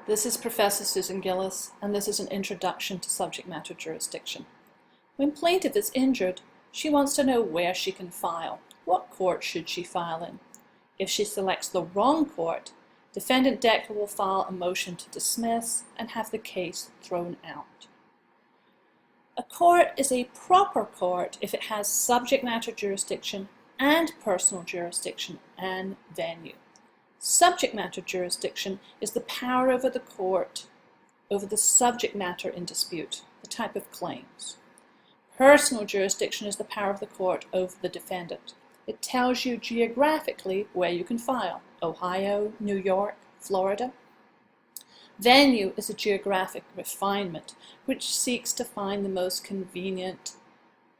This is Professor Susan Gillis, and this is an introduction to subject matter jurisdiction. When plaintiff is injured, she wants to know where she can file. What court should she file in? If she selects the wrong court, defendant Declan will file a motion to dismiss and have the case thrown out. A court is a proper court if it has subject matter jurisdiction and personal jurisdiction and venue. Subject matter jurisdiction is the power over the court over the subject matter in dispute, the type of claims. Personal jurisdiction is the power of the court over the defendant. It tells you geographically where you can file: Ohio, New York, Florida. Venue is a geographic refinement which seeks to find the most convenient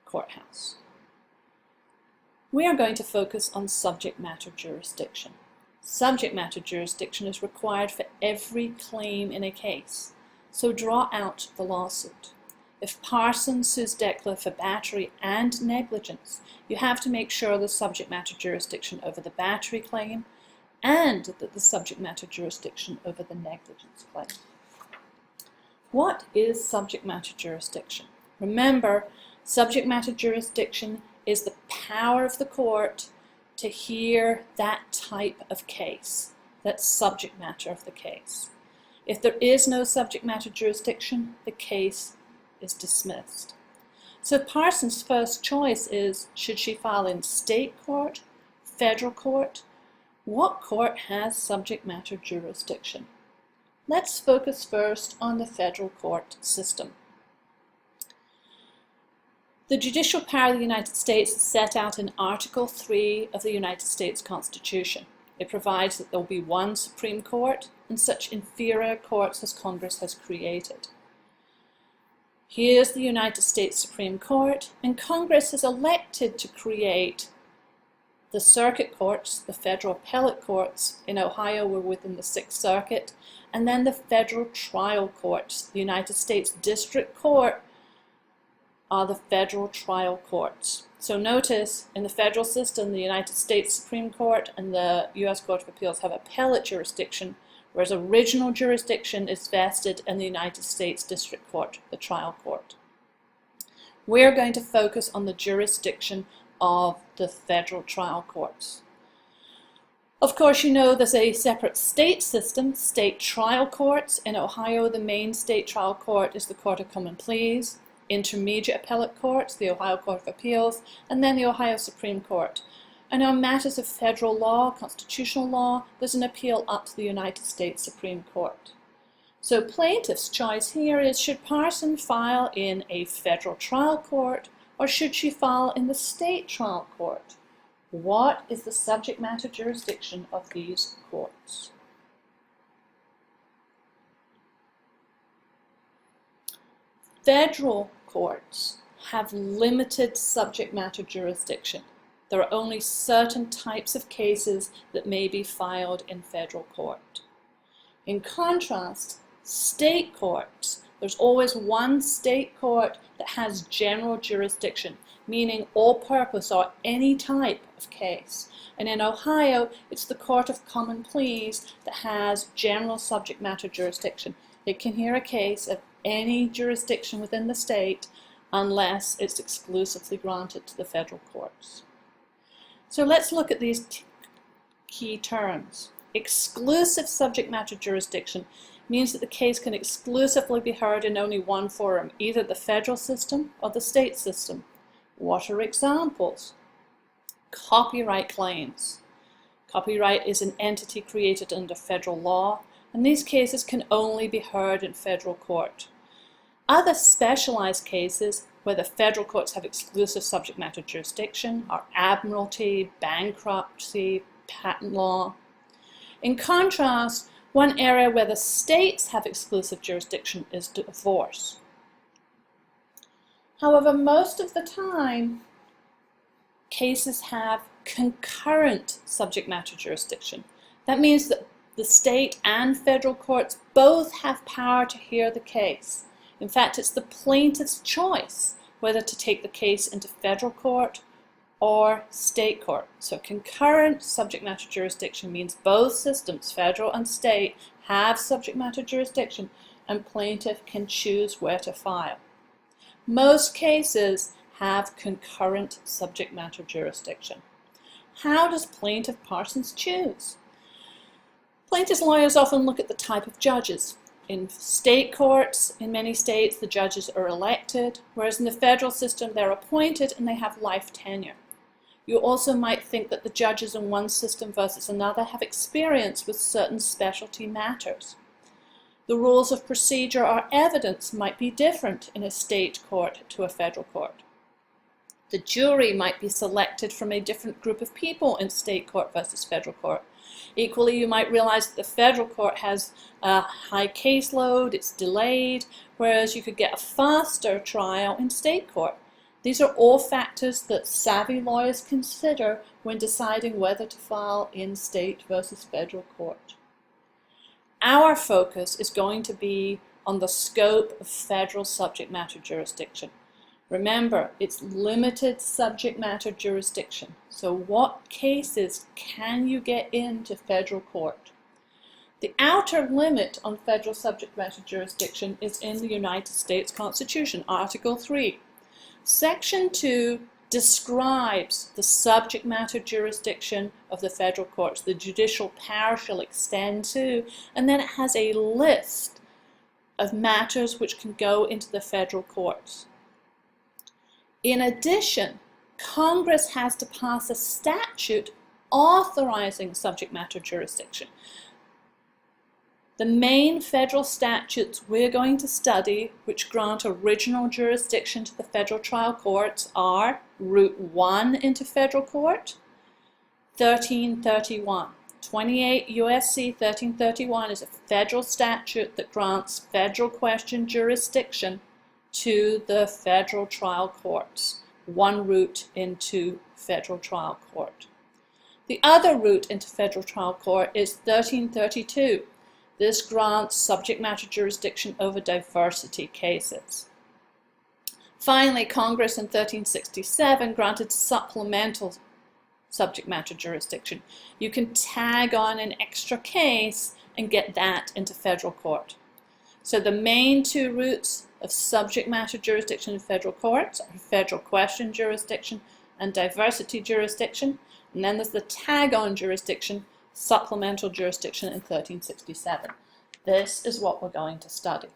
courthouse. We are going to focus on subject matter jurisdiction. Subject matter jurisdiction is required for every claim in a case, so draw out the lawsuit. If Parsons sues Declan for battery and negligence, you have to make sure the subject matter jurisdiction over the battery claim and that the subject matter jurisdiction over the negligence claim. What is subject matter jurisdiction? Remember, subject matter jurisdiction is the power of the court to hear that type of case, that subject matter of the case. If there is no subject matter jurisdiction, the case is dismissed. So Parsons' first choice is, should she file in state court, federal court? What court has subject matter jurisdiction? Let's focus first on the federal court system. The judicial power of the United States is set out in Article 3 of the United States Constitution. It provides that there will be one Supreme Court and such inferior courts as Congress has created. Here's the United States Supreme Court, and Congress has elected to create the circuit courts. The federal appellate courts in Ohio were within the Sixth Circuit, and then the federal trial courts. The United States District Court are the federal trial courts. So notice, in the federal system, the United States Supreme Court and the U.S. Court of Appeals have appellate jurisdiction, whereas original jurisdiction is vested in the United States District Court, the trial court. We're going to focus on the jurisdiction of the federal trial courts. Of course, you know there's a separate state system, state trial courts. In Ohio, the main state trial court is the Court of Common Pleas, intermediate appellate courts, the Ohio Court of Appeals, and then the Ohio Supreme Court. And on matters of federal law, constitutional law, there's an appeal up to the United States Supreme Court. So plaintiff's choice here is, should Parsons file in a federal trial court or should she file in the state trial court? What is the subject matter jurisdiction of these courts? Federal courts have limited subject matter jurisdiction. There are only certain types of cases that may be filed in federal court. In contrast, state courts, there's always one state court that has general jurisdiction, meaning all purpose or any type of case. And in Ohio, it's the Court of Common Pleas that has general subject matter jurisdiction. It can hear a case of any jurisdiction within the state unless it's exclusively granted to the federal courts. So let's look at these key terms. Exclusive subject matter jurisdiction means that the case can exclusively be heard in only one forum, either the federal system or the state system. What are examples? Copyright claims. Copyright is an entity created under federal law, and these cases can only be heard in federal court. Other specialized cases where the federal courts have exclusive subject matter jurisdiction are admiralty, bankruptcy, patent law. In contrast, one area where the states have exclusive jurisdiction is divorce. However, most of the time, cases have concurrent subject matter jurisdiction. That means that the state and federal courts both have power to hear the case. In fact, it's the plaintiff's choice whether to take the case into federal court or state court. So concurrent subject matter jurisdiction means both systems, federal and state, have subject matter jurisdiction, and plaintiff can choose where to file. Most cases have concurrent subject matter jurisdiction. How does plaintiff Parsons choose? Plaintiff's lawyers often look at the type of judges. In state courts, in many states, the judges are elected, whereas in the federal system, they're appointed and they have life tenure. You also might think that the judges in one system versus another have experience with certain specialty matters. The rules of procedure or evidence might be different in a state court to a federal court. The jury might be selected from a different group of people in state court versus federal court. Equally, you might realize that the federal court has a high caseload, it's delayed, whereas you could get a faster trial in state court. These are all factors that savvy lawyers consider when deciding whether to file in state versus federal court. Our focus is going to be on the scope of federal subject matter jurisdiction. Remember, it's limited subject matter jurisdiction. So what cases can you get into federal court? The outer limit on federal subject matter jurisdiction is in the United States Constitution, Article 3. Section 2 describes the subject matter jurisdiction of the federal courts. The judicial power shall extend to, and then it has a list of matters which can go into the federal courts. In addition, Congress has to pass a statute authorizing subject matter jurisdiction. The main federal statutes we're going to study, which grant original jurisdiction to the federal trial courts, are Route 1 into federal court, 1331. 28 U.S.C. 1331 is a federal statute that grants federal question jurisdiction to the federal trial courts. One route into federal trial court. The other route into federal trial court is 1332. This grants subject matter jurisdiction over diversity cases. Finally, Congress in 1367 granted supplemental subject matter jurisdiction. You can tag on an extra case and get that into federal court. So the main two routes of subject matter jurisdiction in federal courts are federal question jurisdiction and diversity jurisdiction. And then there's the tag-on jurisdiction, supplemental jurisdiction in 1367. This is what we're going to study.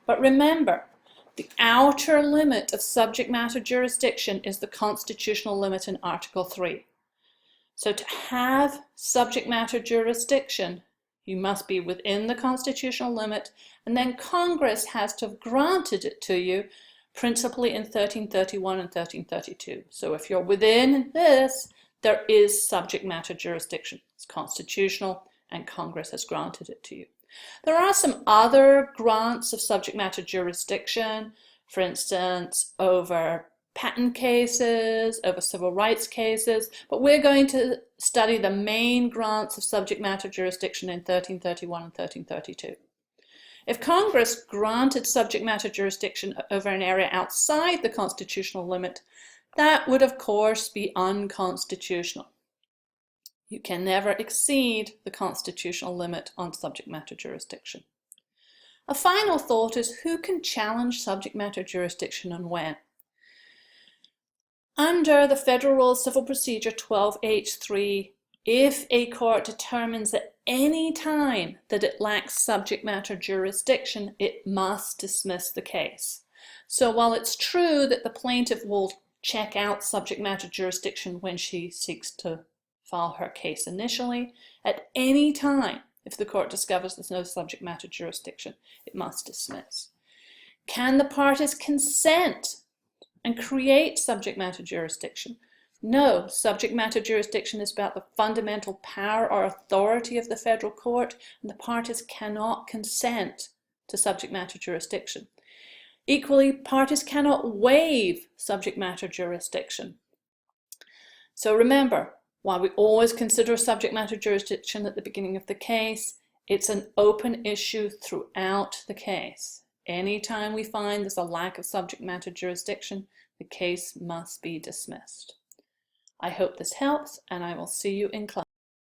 But remember, the outer limit of subject matter jurisdiction is the constitutional limit in Article 3. So to have subject matter jurisdiction, you must be within the constitutional limit, and then Congress has to have granted it to you, principally in 1331 and 1332. So if you're within this, there is subject matter jurisdiction. It's constitutional, and Congress has granted it to you. There are some other grants of subject matter jurisdiction, for instance, over patent cases, over civil rights cases, but we're going to study the main grants of subject matter jurisdiction in 1331 and 1332. If Congress granted subject matter jurisdiction over an area outside the constitutional limit, that would of course be unconstitutional. You can never exceed the constitutional limit on subject matter jurisdiction. A final thought is who can challenge subject matter jurisdiction and when? Under the Federal Rules of Civil Procedure 12H3, if a court determines at any time that it lacks subject matter jurisdiction, it must dismiss the case. So while it's true that the plaintiff will check out subject matter jurisdiction when she seeks to file her case initially, at any time, if the court discovers there's no subject matter jurisdiction, it must dismiss. Can the parties consent and create subject matter jurisdiction? No, subject matter jurisdiction is about the fundamental power or authority of the federal court, and the parties cannot consent to subject matter jurisdiction. Equally, parties cannot waive subject matter jurisdiction. So remember, while we always consider subject matter jurisdiction at the beginning of the case, it's an open issue throughout the case. Anytime we find there's a lack of subject matter jurisdiction, the case must be dismissed. I hope this helps, and I will see you in class.